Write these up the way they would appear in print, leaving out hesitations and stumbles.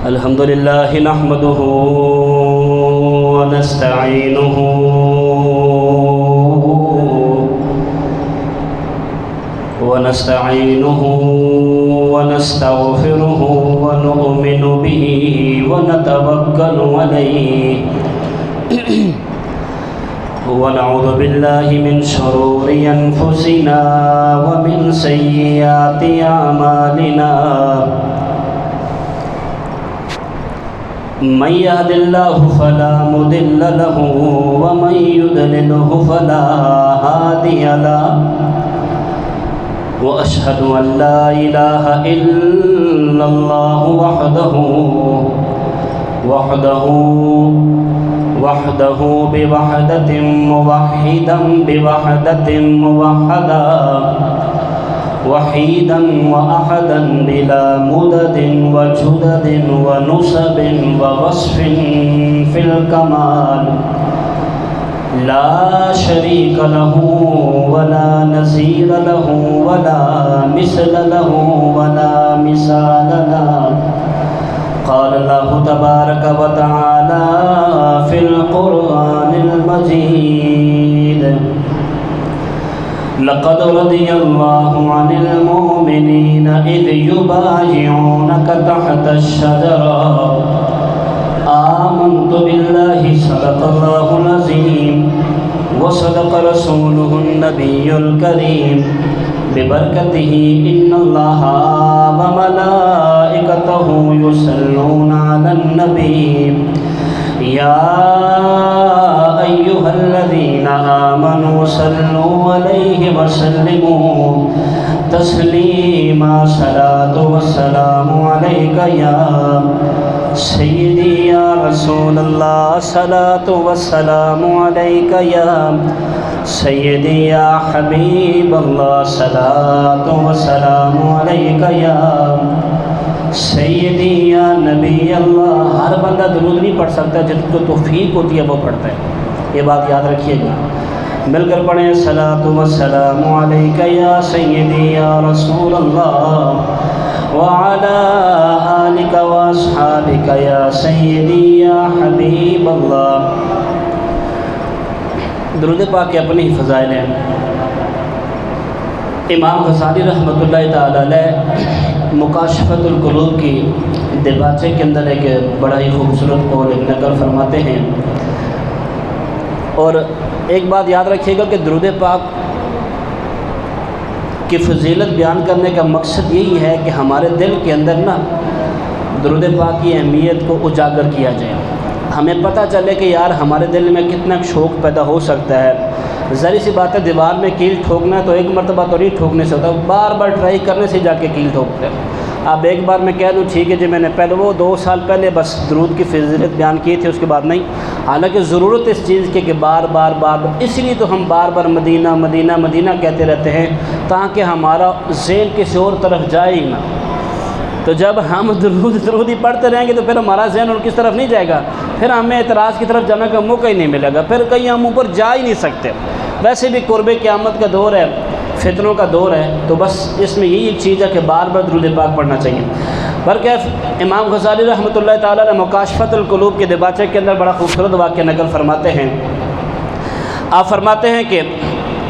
الحمد للہ نحمده ونستعینه ونستغفره ونؤمن به ونتوکل علیہ ونعوذ باللہ من شرور انفسنا ومن سیئات اعمالنا من يهد الله فلا مضل له ومن يضلله فلا هادي له وأشهد أن لا إله إلا الله وحده بوحدة موحدا بوحدة موحدا وحيدا وأحدا بلا مدد وجدد ونسب ووصف في الكمال لا شريك له ولا نظير له ولا مثل له ولا مثال له قال الله تبارك وتعالى في القرآن المجيد لقد رضي الله عن المؤمنين إذ يبايعونك تحت الشجرة آمنت بالله صدق الله العظيم وصدق رسوله النبي الكريم ببركته إن الله وملائكته يصلون على النبي يا أيها الذين آمنوا صلوا عليه وسلموا تسليما صلاة والسلام عليك يا سيدي يا رسول الله صلاة والسلام عليك يا سيدي يا حبيب الله صلاة والسلام عليك يا سیدی یا نبی اللہ. ہر بندہ درود نہیں پڑھ سکتا، جس کو توفیق ہوتی ہے وہ پڑھتا ہے. یہ بات یاد رکھیے گا. مل کر پڑھیں صلاۃ و السلام علیک یا سیدی یا رسول اللہ وعلی آلک و اصحابک یا سیدی یا حبیب اللہ. درود پاک کے اپنے ہی فضائل ہیں. امام غزالی رحمۃ اللہ تعالی علیہ مکاشفۃ القلوب کی دباچے کے اندر ایک بڑا ہی خوبصورت قول نقل فرماتے ہیں. اور ایک بات یاد رکھیے گا کہ درود پاک کی فضیلت بیان کرنے کا مقصد یہی ہے کہ ہمارے دل کے اندر نا درود پاک کی اہمیت کو اجاگر کیا جائے. ہمیں پتہ چلے کہ یار ہمارے دل میں کتنا شوق پیدا ہو سکتا ہے. ذری سی بات ہے، دیوار میں کیل ٹھوکنا ہے تو ایک مرتبہ تو نہیں ٹھوکنے سے ہوتا، بار بار ٹرائی کرنے سے جا کے کیل ٹھوکتے ہیں. اب ایک بار میں کہہ دوں ٹھیک ہے جی میں نے پہلے وہ 2 سال پہلے بس درود کی فضیلت بیان کی تھی، اس کے بعد نہیں. حالانکہ ضرورت اس چیز کی کہ بار بار اس لیے تو ہم بار بار مدینہ مدینہ مدینہ کہتے رہتے ہیں تاکہ ہمارا ذہن کسی اور طرف جائے ہی نہ. تو جب ہم درود ہی پڑھتے رہیں گے تو پھر ہمارا ذہن اور کس طرف نہیں جائے گا، پھر ہمیں اعتراض کی طرف جانے کا موقع ہی نہیں ملے گا، پھر کہیں ہم اوپر جا ہی نہیں سکتے. ویسے بھی قرب قیامت کا دور ہے، فتنوں کا دور ہے، تو بس اس میں یہی ایک چیز ہے کہ بار بار درود پاک پڑھنا چاہیے. بلکہ امام غزالی رحمۃ اللہ تعالیٰ نے مکاشفۃ القلوب کے دباچے کے اندر بڑا خوبصورت واقعہ نقل فرماتے ہیں. آپ فرماتے ہیں کہ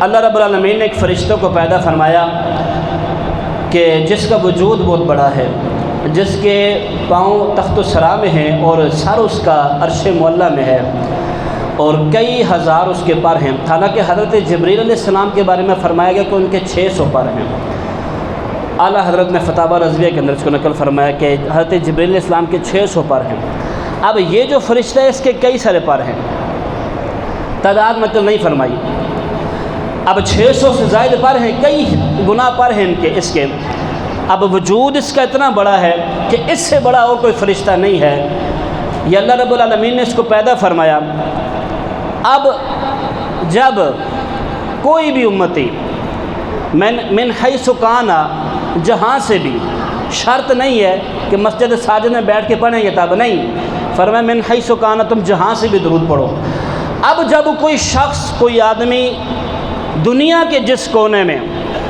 اللہ رب العالمین نے ایک فرشتوں کو پیدا فرمایا کہ جس کا وجود بہت بڑا ہے، جس کے پاؤں تخت الثری میں ہیں اور سر اس کا عرش معلیٰ میں ہے اور کئی ہزار اس کے پر ہیں. حالانکہ حضرت جبریل علیہ السلام کے بارے میں فرمایا گیا کہ ان کے 600 پر ہیں. اعلیٰ حضرت نے فتاوی رضویہ کے اندر اس کو نقل فرمایا کہ حضرت جبریل علیہ السلام کے 600 پر ہیں. اب یہ جو فرشتہ ہے اس کے کئی سارے پر ہیں، تعداد مطلب نہیں فرمائی. اب 600 سے زائد پر ہیں، کئی گنا پر ہیں ان کے اس کے. اب وجود اس کا اتنا بڑا ہے کہ اس سے بڑا اور کوئی فرشتہ نہیں ہے. یہ اللہ رب العالمین نے اس کو پیدا فرمایا. اب جب کوئی بھی امتی من حیث کانا، جہاں سے بھی، شرط نہیں ہے کہ مسجد ساجد میں بیٹھ کے پڑھیں گے تب نہیں، فرمایا من حیث کانا، تم جہاں سے بھی درود پڑھو. اب جب کوئی شخص، کوئی آدمی دنیا کے جس کونے میں،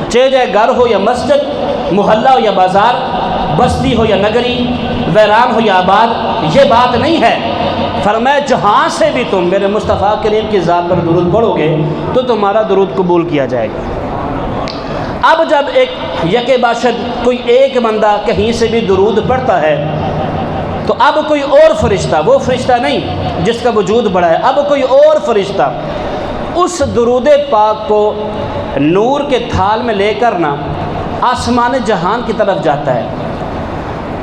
چاہے گھر ہو یا مسجد، محلہ ہو یا بازار، بستی ہو یا نگری، ویران ہو یا آباد، یہ بات نہیں ہے۔ فرمایا جہاں سے بھی تم میرے مصطفیٰ کریم کی ذات پر درود پڑھو گے تو تمہارا درود قبول کیا جائے گا۔ اب جب ایک یک باشد کوئی ایک بندہ کہیں سے بھی درود پڑھتا ہے تو اب کوئی اور فرشتہ، وہ فرشتہ نہیں جس کا وجود بڑا ہے، اب کوئی اور فرشتہ اس درود پاک کو نور کے تھال میں لے کر نا آسمان جہان کی طرف جاتا ہے۔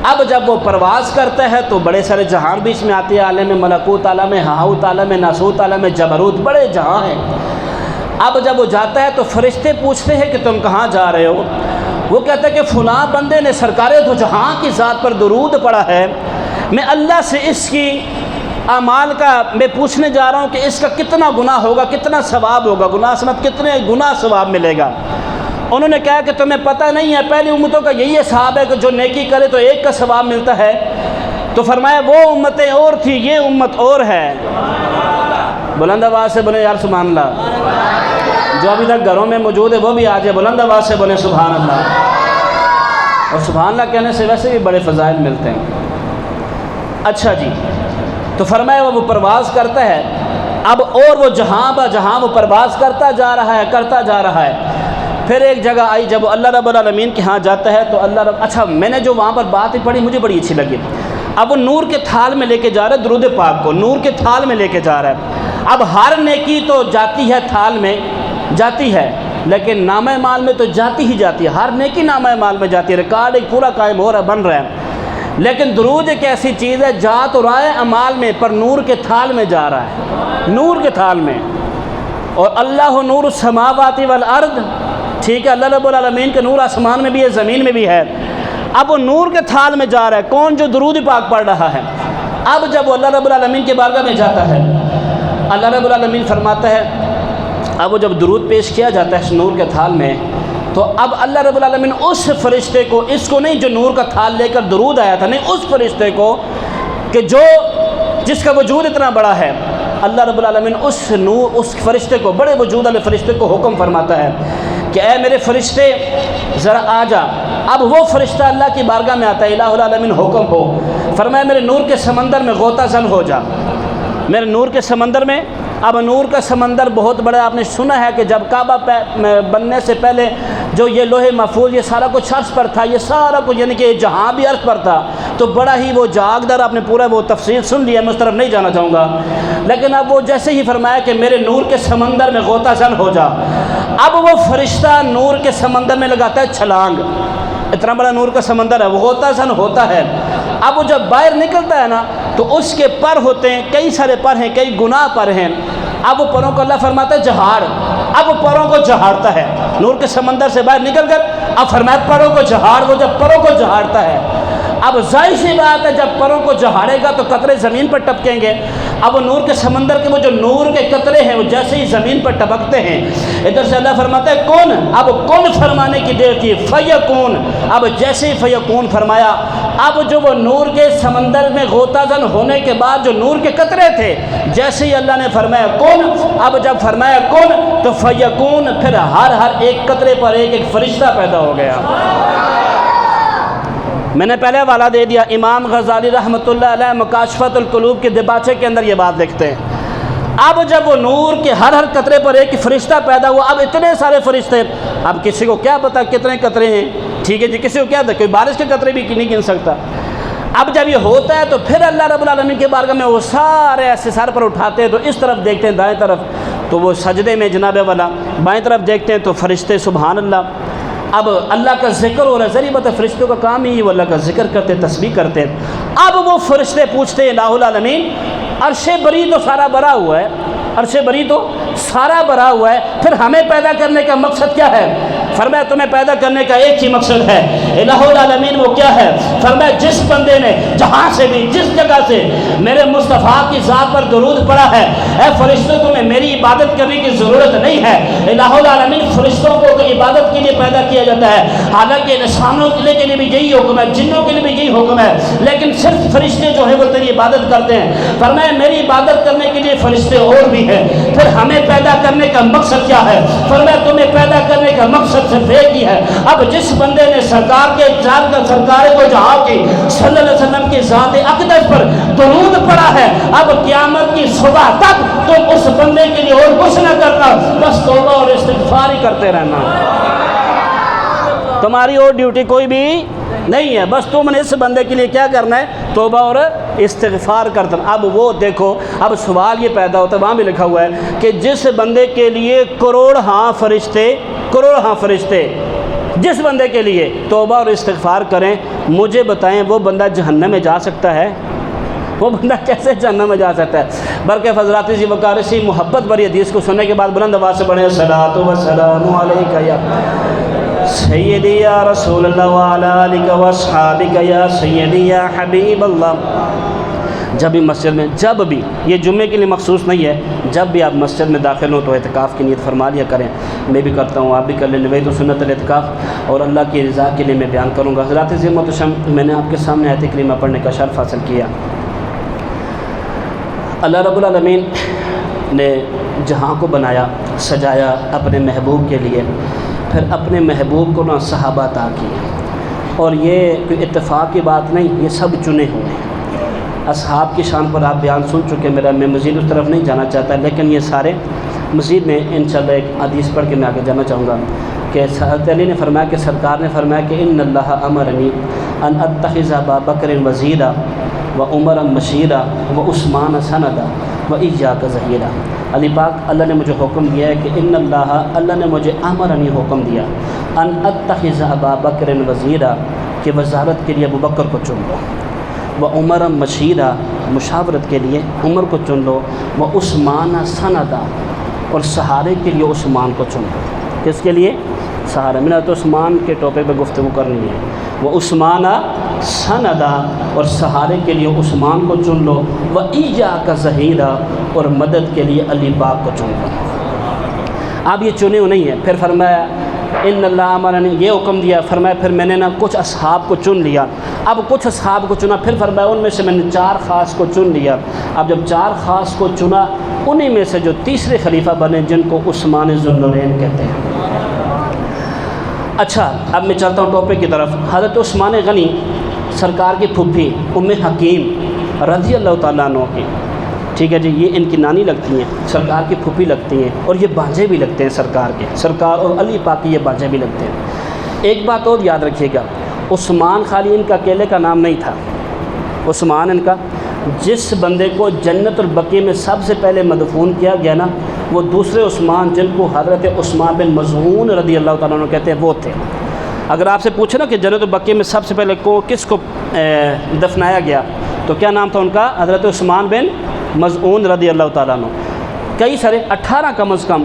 اب جب وہ پرواز کرتا ہے تو بڑے سارے جہان بیچ میں آتے ہیں، عالم ملکوت، عالم ہاؤت، عالم ناسوت، عالم جبروت، بڑے جہاں ہیں۔ اب جب وہ جاتا ہے تو فرشتے پوچھتے ہیں کہ تم کہاں جا رہے ہو؟ وہ کہتا ہے کہ فلاں بندے نے سرکار دو جہاں کی ذات پر درود پڑھا ہے، میں اللہ سے اس کی اعمال کا میں پوچھنے جا رہا ہوں کہ اس کا کتنا گناہ ہوگا، کتنا ثواب ہوگا، گناہ سمت کتنے گناہ ثواب ملے گا۔ انہوں نے کہا کہ تمہیں پتہ نہیں ہے، پہلی امتوں کا یہی حساب ہے کہ جو نیکی کرے تو ایک کا ثواب ملتا ہے۔ تو فرمایا وہ امتیں اور تھی، یہ امت اور ہے۔ بلند آواز سے بولے یار سبحان اللہ۔ جو ابھی تک گھروں میں موجود ہے وہ بھی آ جائے، بلند آواز سے بولے سبحان اللہ۔ اور سبحان اللہ کہنے سے ویسے بھی بڑے فضائل ملتے ہیں۔ اچھا جی، تو فرمایا وہ پرواز کرتا ہے، اب اور وہ جہاں وہ پرواز کرتا جا رہا ہے۔ پھر ایک جگہ آئی جب وہ اللہ رب العالمین کے ہاں جاتا ہے تو اچھا میں نے جو وہاں پر بات پڑھی مجھے بڑی اچھی لگی۔ اب وہ نور کے تھال میں لے کے جا رہا ہے درود پاک کو، نور کے تھال میں لے کے جا رہا ہے۔ اب ہر نیکی تو جاتی ہے تھال میں جاتی ہے، لیکن نامہ مال میں تو جاتی ہی جاتی ہے، ہر نیکی نامہ مال میں جاتی ہے، ریکارڈ ایک پورا قائم ہو رہا ہے، بن رہا ہے۔ لیکن درود ایک ایسی چیز ہے جا تو رہا ہے اعمال میں، پر نور کے تھال میں جا رہا ہے، نور کے تھال میں۔ اور اللہ نور السماوات والارض، ٹھیک ہے، اللہ رب العالمین کا نور آسمان میں بھی ہے، زمین میں بھی ہے۔ اب وہ نور کے تھال میں جا رہا ہے، کون؟ جو درود پاک پڑھ رہا ہے۔ اب جب وہ اللہ رب العالمین کے بارگاہ میں جاتا ہے، اللہ رب العالمین فرماتا ہے، اب وہ جب درود پیش کیا جاتا ہے اس نور کے تھال میں، تو اب اللہ رب العالمین اس فرشتے کو، اس کو نہیں جو نور کا تھال لے کر درود آیا تھا، نہیں، اس فرشتے کو کہ جس کا وجود اتنا بڑا ہے، اللہ رب العالمین اس فرشتے کو، بڑے وجود والے فرشتے کو حکم فرماتا ہے کہ اے میرے فرشتے ذرا آ جا۔ اب وہ فرشتہ اللہ کی بارگاہ میں آتا ہے، الہ العالمین حکم ہو، فرمایا میرے نور کے سمندر میں غوطہ زن ہو جا، میرے نور کے سمندر میں۔ اب نور کا سمندر بہت بڑا، آپ نے سنا ہے کہ جب کعبہ بننے سے پہلے جو یہ لوح محفوظ یہ سارا کچھ عرش پر تھا، یہ سارا کچھ یعنی کہ جہاں بھی عرش پر تھا، تو بڑا ہی وہ جاگدار، آپ نے پورا وہ تفصیل سن لیا، میں اس طرف نہیں جانا چاہوں گا۔ لیکن اب وہ جیسے ہی فرمایا کہ میرے نور کے سمندر میں غوطہ زن ہو جا، اب وہ فرشتہ نور کے سمندر میں لگاتا ہے چھلانگ، اتنا بڑا نور کا سمندر ہے، وہ غوطہ زن ہوتا ہے۔ اب وہ جب باہر نکلتا ہے نا تو اس کے پر ہوتے ہیں، کئی سارے پر ہیں، کئی گناہ پر ہیں۔ اب وہ پروں کو اللہ فرماتا ہے جہاڑ، اب وہ پروں کو جہاڑتا ہے، نور کے سمندر سے باہر نکل کر اب فرمایا پروں کو جہاڑ۔ وہ جب پروں کو جہاڑتا ہے، اب ظاہر سی بات ہے جب پروں کو جہاڑے گا تو قطرے زمین پر ٹپکیں گے۔ اب وہ نور کے سمندر کے وہ جو نور کے قطرے ہیں وہ جیسے ہی زمین پر ٹپکتے ہیں، ادھر سے اللہ فرماتا ہے کون، اب کون فرمانے کی دیر تھی، فیکون۔ اب جیسے ہی فیکون فرمایا، اب جو وہ نور کے سمندر میں غوطہ زن ہونے کے بعد جو نور کے قطرے تھے، جیسے ہی اللہ نے فرمایا کون، اب جب فرمایا کون تو فیکون، پھر ہر ایک قطرے پر ایک فرشتہ پیدا ہو گیا۔ میں نے پہلے حوالہ دے دیا، امام غزالی رحمۃ اللہ علیہ مکاشفۃ القلوب کے دباچے کے اندر یہ بات لکھتے ہیں۔ اب جب وہ نور کے ہر قطرے پر ایک فرشتہ پیدا ہوا، اب اتنے سارے فرشتے، اب کسی کو کیا پتا کتنے قطرے ہیں، ٹھیک ہے جی، کسی کو کیا پتا، کوئی بارش کے قطرے بھی نہیں گن سکتا۔ اب جب یہ ہوتا ہے تو پھر اللہ رب العالمین کے بارگاہ میں وہ سارے ایسے سر پر اٹھاتے ہیں، تو اس طرف دیکھتے ہیں دائیں طرف تو وہ سجدے میں جناب والا، بائیں طرف دیکھتے ہیں تو فرشتے سبحان اللہ۔ اب اللہ کا ذکر ہو رہا ہے، ذریعہ بتا فرشتوں کا کام ہی وہ اللہ کا ذکر کرتے، تسبیح کرتے۔ اب وہ فرشتے پوچھتے ہیں الہ العالمین، عرش بری تو سارا بھرا ہوا ہے، عرش بری تو سارا بھرا ہوا ہے، پھر ہمیں پیدا کرنے کا مقصد کیا ہے؟ فرمایا تمہیں پیدا کرنے کا ایک ہی مقصد ہے، الہ العالمین وہ کیا ہے؟ فرمایا جس بندے نے جہاں سے بھی جس جگہ سے میرے مصطفیٰ کی ذات پر درود پڑھا ہے، اے فرشتوں تمہیں میری عبادت کرنے کی ضرورت نہیں ہے۔ الہ العالمین فرشتوں کو عبادت کے لیے پیدا کیا جاتا ہے، حالانکہ انسانوں کے لیے بھی یہی حکم ہے، جنوں کے لیے بھی یہی حکم ہے، لیکن صرف فرشتے جو ہیں وہ تیری عبادت کرتے ہیں۔ فرمایا میری عبادت کرنے کے لیے فرشتے اور بھی ہیں، پھر ہمیں پیدا کرنے کا مقصد کیا ہے؟ فرمایا تمہیں پیدا کرنے کا مقصد صرف ایک ہی ہے۔ اب جس بندے نے سرکار کو جہاں کی صلی اللہ علیہ وسلم کی ذات اقدس پر درود پڑھا ہے، اب قیامت کی صبح تک تم اس بندے کے لیے اور کچھ نہ کرنا، بس توبہ اور استغفار ہی کرتے رہنا۔ تمہاری اور ڈیوٹی کوئی بھی نہیں ہے، بس تم نے اس بندے کے لیے کیا کرنا ہے؟ توبہ اور استغفار کرتا۔ اب وہ دیکھو، اب سوال یہ پیدا ہوتا ہے، وہاں بھی لکھا ہوا ہے کہ جس بندے کے لیے کروڑ فرشتے جس بندے کے لیے توبہ اور استغفار کریں، مجھے بتائیں وہ بندہ جہنم میں جا سکتا ہے؟ وہ بندہ کیسے جہنم میں جا سکتا ہے؟ برکہ حضرات ذی وقارسی محبت بری حدیث کو سننے کے بعد بلند آواز سے پڑھیں الصلاۃ والسلام علیک یا سیدی یا رسول اللہ وعلی آلک واصحابک یا سیدی یا حبیب اللہ۔ جب بھی مسجد میں، جب بھی، یہ جمعے کے لیے مخصوص نہیں ہے، جب بھی آپ مسجد میں داخل ہوں تو اعتکاف کی نیت فرما لیا کریں۔ میں بھی کرتا ہوں، آپ بھی کر لیں، نویت و سنت الاعتکاف، اور اللہ کی رضا کے لیے میں بیان کروں گا۔ حضرات عزیز محتشم، میں نے آپ کے سامنے آیت کریمہ پڑھنے کا شرف حاصل کیا۔ اللہ رب العالمین نے جہاں کو بنایا، سجایا اپنے محبوب کے لیے، پھر اپنے محبوب کو نہ صحابہ عطا کیے، اور یہ کوئی اتفاق کی بات نہیں، یہ سب چنے ہوئے ہیں۔ اصحاب کی شان پر آپ بیان سن چکے، میں مزید اس طرف نہیں جانا چاہتا، لیکن یہ سارے مزید میں انشاءاللہ ایک حدیث پڑھ کے میں آگے جانا چاہوں گا کہ حضرت علی نے فرمایا کہ سرکار نے فرمایا کہ ان اللہ امرنی ان اتخذ ابا بکر وزیرا و عمر مشیرا و عثمان سندا و ایاک ظہیرا۔ علی پاک اللہ نے مجھے حکم دیا ہے کہ ان اللہ نے مجھے امرنی حکم دیا ان اتخذ ابا بکر وزیرا، کہ وزارت کے لیے ابو بکر کو چن لو، و عمر مشیرہ، مشاورت کے لیے عمر کو چن لو، و عثمان سندا، اور سہارے کے لیے عثمان کو چن لو۔ کس کے لیے؟ سہارا۔ میں نے تو عثمان کے ٹاپک پہ گفتگو کرنی ہے۔ وہ عثمان سندا، اور سہارے کے لیے عثمان کو چن لو، و ایاک ظہیرا، اور مدد کے لیے علی پاک کو چن لو۔ اب یہ چنے ہوئے نہیں ہیں۔ پھر فرمایا ان اللہ امرا نے یہ حکم دیا، فرمایا پھر میں نے نا کچھ اصحاب کو چن لیا۔ اب کچھ اصحاب کو چنا، پھر فرمایا ان میں سے میں نے 4 خاص کو چن لیا۔ اب جب 4 خاص کو چنا، انہی میں سے جو تیسرے خلیفہ بنے جن کو عثمان ذو النورین کہتے ہیں۔ اچھا، اب میں چلتا ہوں ٹاپک کی طرف۔ حضرت عثمان غنی سرکار کی پھپھی ام حکیم رضی اللہ تعالیٰ عنہ کی، ٹھیک ہے جی، یہ ان کی نانی لگتی ہیں، سرکار کی پھوپھی لگتی ہیں، اور یہ بانجے بھی لگتے ہیں سرکار کے، سرکار اور علی پاک کی یہ بانجے بھی لگتے ہیں۔ ایک بات اور یاد رکھیے گا، عثمان خالی ان کا اکیلے کا نام نہیں تھا، عثمان ان کا، جس بندے کو جنت البقیع میں سب سے پہلے مدفون کیا گیا نا، وہ دوسرے عثمان جن کو حضرت عثمان بن مظعون رضی اللہ تعالیٰ عنہ کہتے ہیں، وہ تھے۔ اگر آپ سے پوچھے نا کہ جنت البقیع میں سب سے پہلے کس کو دفنایا گیا، تو کیا نام تھا ان کا؟ حضرت عثمان بن مظعون رضی اللہ تعالیٰ عنہ۔ کئی سارے 18 کم از کم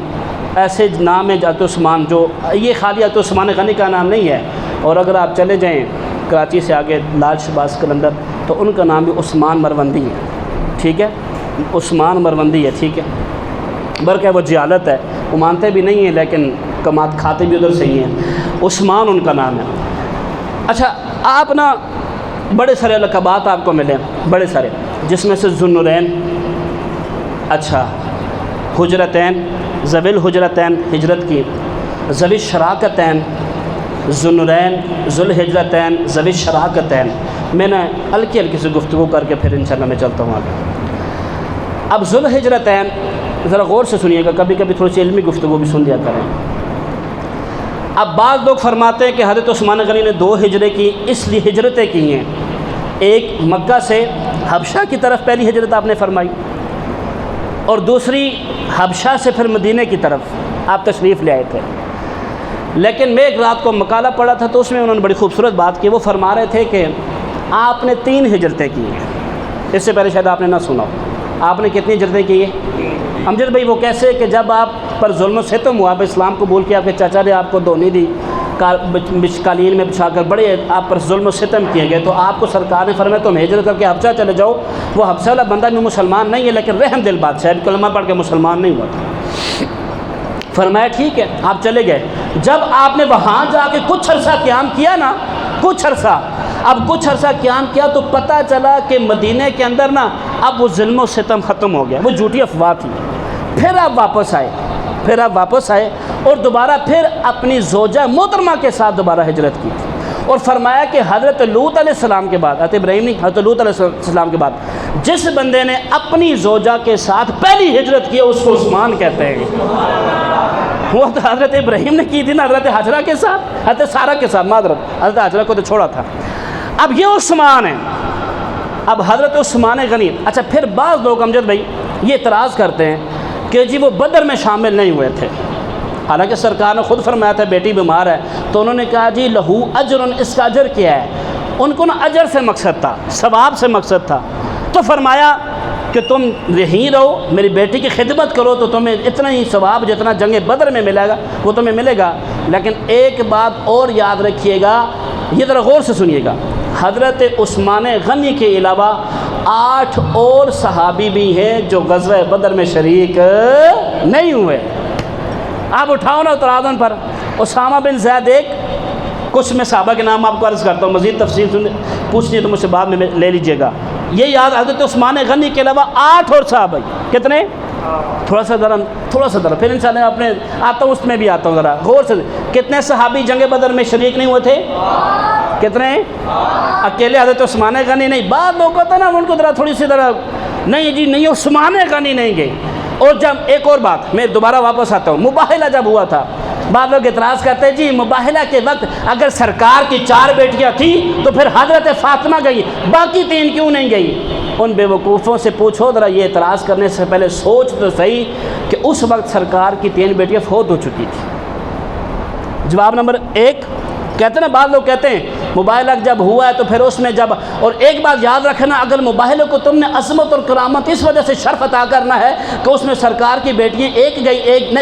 ایسے نام ہیں حضرت عثمان، جو یہ خالی حضرت عثمان غنی کا نام نہیں ہے۔ اور اگر آپ چلے جائیں کراچی سے آگے لال شہباز قلندر، تو ان کا نام بھی عثمان مروندی ہے، ٹھیک ہے، عثمان مروندی ہے، ٹھیک ہے، برکہ وہ جہالت ہے، وہ مانتے بھی نہیں ہیں لیکن کمات کھاتے بھی ادھر سے ہی ہیں، عثمان ان کا نام ہے۔ اچھا، آپ نا بڑے سارے لقبات آپ کو ملے، بڑے سارے، جس میں سے ذو النورین، اچھا، حجرتین، ذوی الحجرتین ہجرت کی، ذوی الشراکتین، ذو النورین، ذو الحجرتین، ذوی الشراکتین۔ میں نے ہلکی ہلکی سے گفتگو کر کے پھر انشاءاللہ میں چلتا ہوں آگے۔ اب ذو الحجرتین ذرا غور سے سنیے گا، کبھی کبھی تھوڑی سی علمی گفتگو بھی سن لیا کریں۔ اب بعض لوگ فرماتے ہیں کہ حضرت عثمان غنی نے 2 ہجرتیں کی، اس لیے ہجرتیں کی ہیں، ایک مکہ سے حبشہ کی طرف پہلی ہجرت آپ نے فرمائی، اور دوسری حبشہ سے پھر مدینہ کی طرف آپ تشریف لے آئے تھے۔ لیکن میں ایک رات کو مقالہ پڑھا تھا تو اس میں انہوں نے بڑی خوبصورت بات کی، وہ فرما رہے تھے کہ آپ نے 3 ہجرتیں کی ہیں، اس سے پہلے شاید آپ نے نہ سنا ہو۔ آپ نے کتنی ہجرتیں کی ہیں؟ امجد بھائی وہ کیسے کہ جب آپ پر ظلم و ستم ہوا، آپ اسلام قبول کیا، آپ کے چاچا نے آپ کو دھونی دی، قالین میں بچھا کر بڑے آپ پر ظلم و ستم کیے گئے، تو آپ کو سرکار نے فرمایا تم ہجرت کر کے حبشہ چلے جاؤ۔ وہ حبشہ والا بندہ بھی مسلمان نہیں ہے لیکن رحم دل بادشاہ ہے، کلمہ پڑھ کے مسلمان نہیں ہوا تھا۔ فرمایا ٹھیک ہے، آپ چلے گئے۔ جب آپ نے وہاں جا کے کچھ عرصہ قیام کیا نا، کچھ عرصہ قیام کیا تو پتہ چلا کہ مدینہ کے اندر نا اب وہ ظلم و ستم ختم ہو گیا، وہ جھوٹی افواہ تھی، پھر آپ واپس آئے اور دوبارہ پھر اپنی زوجہ محترمہ کے ساتھ دوبارہ ہجرت کی اور فرمایا کہ حضرت لوط علیہ السلام کے بعد، حضرت ابراہیم نہیں، حضرت لوط علیہ السلام کے بعد جس بندے نے اپنی زوجہ کے ساتھ پہلی ہجرت کی اس کو عثمان کہتے ہیں۔ وہ تو حضرت ابراہیم نے کی تھی نا حضرت حاجرہ کے ساتھ، حضرت سارہ کے ساتھ، معذرت حضرت حاجرہ کو تو چھوڑا تھا۔ اب یہ عثمان ہیں، اب حضرت عثمان غنی۔ اچھا پھر بعض لوگ امجد بھائی یہ اعتراض کرتے ہیں کہ جی وہ بدر میں شامل نہیں ہوئے تھے، حالانکہ سرکار نے خود فرمایا تھا بیٹی بیمار ہے، تو انہوں نے کہا جی لہو اجر، اس کا اجر کیا ہے؟ ان کو نا اجر سے مقصد تھا، ثواب سے مقصد تھا، تو فرمایا کہ تم یہیں رہو، میری بیٹی کی خدمت کرو تو تمہیں اتنا ہی ثواب جتنا جنگ بدر میں ملے گا وہ تمہیں ملے گا۔ لیکن ایک بات اور یاد رکھیے گا، یہ ذرا غور سے سنیے گا، حضرت عثمان غنی کے علاوہ 8 اور صحابی بھی ہیں جو غزوہ بدر میں شریک نہیں ہوئے۔ آپ اٹھاؤ نا ترازن پر، اسامہ بن زید ایک، کچھ میں صحابہ کے نام آپ کو عرض کرتا ہوں، مزید تفصیل پوچھنی ہے تو مجھ سے بعد میں لے لیجئے گا۔ یہ یاد، حضرت عثمان غنی کے علاوہ 8 اور صحابہ، کتنے؟ تھوڑا سا ذرا پھر انشاءاللہ اپنے آتا ہوں، اس میں بھی آتا ہوں، ذرا غور سے، کتنے صحابی جنگ بدر میں شریک نہیں ہوئے تھے؟ کتنے؟ اکیلے حضرت عثمان غنی نہیں۔ بعض لوگ کہتے ہیں نا ان کو ذرا تھوڑی سی ذرا نہیں جی نہیں، عثمان غنی نہیں گئے۔ اور جب ایک اور بات، میں دوبارہ واپس آتا ہوں، مباہلہ جب ہوا تھا، بعض لوگ اعتراض کرتے ہیں جی مباہلہ کے وقت اگر سرکار کی 4 بیٹیاں تھیں تو پھر حضرت فاطمہ گئی، باقی 3 کیوں نہیں گئی؟ ان بے وقوفوں سے پوچھو ذرا، یہ اعتراض کرنے سے پہلے سوچ تو صحیح کہ اس وقت سرکار کی 3 بیٹیاں فوت ہو چکی تھی۔ جواب نمبر 1، کہتے ہیں نا بعض لوگ کہتے ہیں مباہلہ جب ہوا ہے تو پھر اس میں جب، اور ایک بات یاد رکھنا، اگر مباہلہ کو تم نے عظمت اور کرامت اس وجہ سے شرف عطا کرنا ہے کہ اس میں سرکار کی بیٹیاں 1 گئی،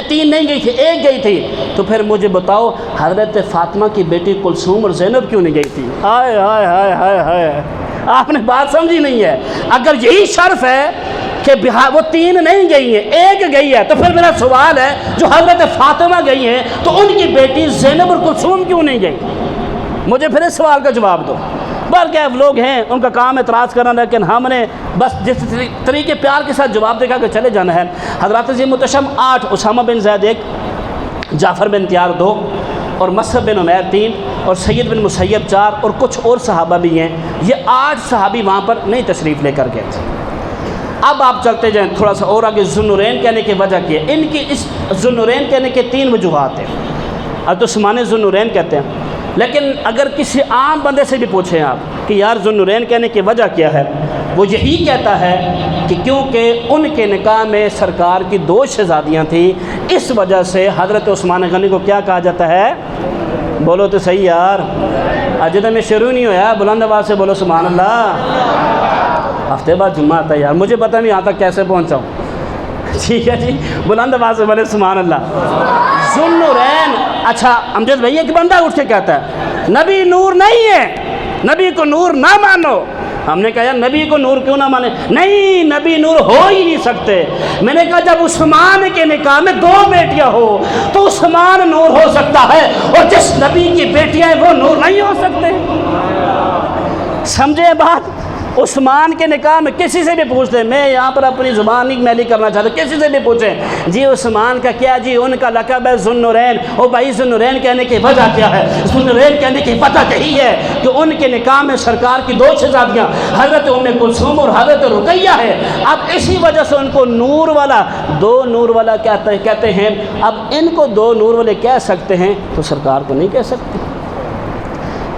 3 نہیں گئی تھی، 1 گئی تھی، تو پھر مجھے بتاؤ حضرت فاطمہ کی بیٹی کلثوم اور زینب کیوں نہیں گئی تھی؟ ہائے ہائے ہائے ہائے ہائے، آپ نے بات سمجھی نہیں ہے۔ اگر یہی شرف ہے کہ وہ 3 نہیں گئی ہیں، 1 گئی ہے، تو پھر میرا سوال ہے جو حضرت فاطمہ گئی ہیں تو ان کی بیٹی زینب اور کلثوم کیوں نہیں گئی؟ مجھے پھر اس سوال کا جواب دو۔ بلکہ لوگ ہیں ان کا کام اعتراض کرنا، لیکن ہم نے بس جس طریقے پیار کے ساتھ جواب دے کہ چلے جانا ہے۔ حضرات عظیم متشم 8، اسامہ بن زید 1، جعفر بن طیار 2، اور مصعب بن عمیر 3، اور سید بن مسیب 4، اور کچھ اور صحابہ بھی ہیں۔ یہ 8 صحابی وہاں پر نہیں تشریف لے کر گئے تھے۔ اب آپ چلتے جائیں تھوڑا سا اور آگے، ذوالنورین کہنے کی وجہ کیا ہے؟ ان کی اس ذوالنورین کہنے کے 3 وجوہات ہیں۔ اب تو عثمان ذوالنورین کہتے ہیں، لیکن اگر کسی عام بندے سے بھی پوچھیں آپ کہ یار ذوالنورین کہنے کی وجہ کیا ہے، وہ یہی کہتا ہے کہ کیونکہ ان کے نکاح میں سرکار کی 2 شہزادیاں تھیں، اس وجہ سے حضرت عثمان غنی کو کیا کہا جاتا ہے؟ بولو تو صحیح یار، اجدہ میں شروع نہیں ہوا، بلند آواز سے بولو سبحان اللہ۔ ہفتے بعد جمعہ آتا ہے یار، مجھے پتہ نہیں آتا کیسے پہنچا ہوں، ٹھیک ہے جی، بلند آواز سے بولے سبحان اللہ۔ ذوالنورین، اچھا امجد بھائی ایک بندہ اٹھ کے کہتا ہے نبی نور نہیں ہے، نبی کو نور نہ مانو۔ ہم نے کہا یار نبی کو نور کیوں نہ مانے؟ نہیں، نبی نور ہو ہی نہیں سکتے۔ میں نے کہا جب عثمان کے نکاح میں 2 بیٹیاں ہو تو عثمان نور ہو سکتا ہے، اور جس نبی کی بیٹیاں ہیں وہ نور نہیں ہو سکتے۔ سمجھے بات؟ عثمان کے نکاح میں کسی سے بھی پوچھ لیں، میں یہاں پر اپنی زبان نہیں میلی کرنا چاہتا، کسی سے بھی پوچھیں جی عثمان کا کیا جی ان کا لقب ہے ذوالنورین، او بھائی ذوالنورین کہنے کی وجہ کیا ہے؟ ذوالنورین کہنے کی وجہ یہی ہے کہ ان کے نکاح میں سرکار کی 2 شہزادیاں حضرت ام کلثوم اور حضرت رقیہ ہے۔ اب اسی وجہ سے ان کو نور والا، 2 نور والا کہتے ہیں۔ اب ان کو 2 نور والے کہہ سکتے ہیں تو سرکار کو نہیں کہہ سکتے۔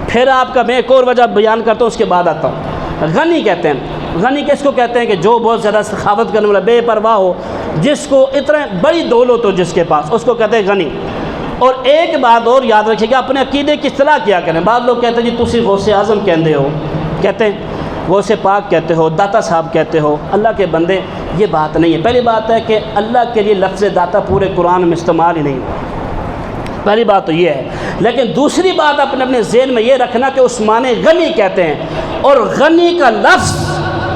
پھر آپ کا میں ایک اور وجہ بیان کرتا ہوں، اس کے بعد آتا ہوں۔ غنی کہتے ہیں، غنی کس کو کہتے ہیں کہ جو بہت زیادہ سخاوت کرنے والا، بے پرواہ ہو، جس کو اتنا بڑی دولت ہو جس کے پاس، اس کو کہتے ہیں غنی۔ اور ایک بات اور یاد رکھیے کہ اپنے عقیدے کی اصطلاح کیا کریں۔ بعض لوگ کہتے ہیں جی تسی غوث اعظم کہتے ہو، کہتے ہیں غوث پاک کہتے ہو، داتا صاحب کہتے ہو، اللہ کے بندے، یہ بات نہیں ہے۔ پہلی بات ہے کہ اللہ کے لیے لفظ داتا پورے قرآن میں استعمال ہی نہیں ہوا، پہلی بات تو یہ ہے۔ لیکن دوسری بات اپنے ذہن میں یہ رکھنا کہ عثمان غنی کہتے ہیں، اور غنی کا لفظ،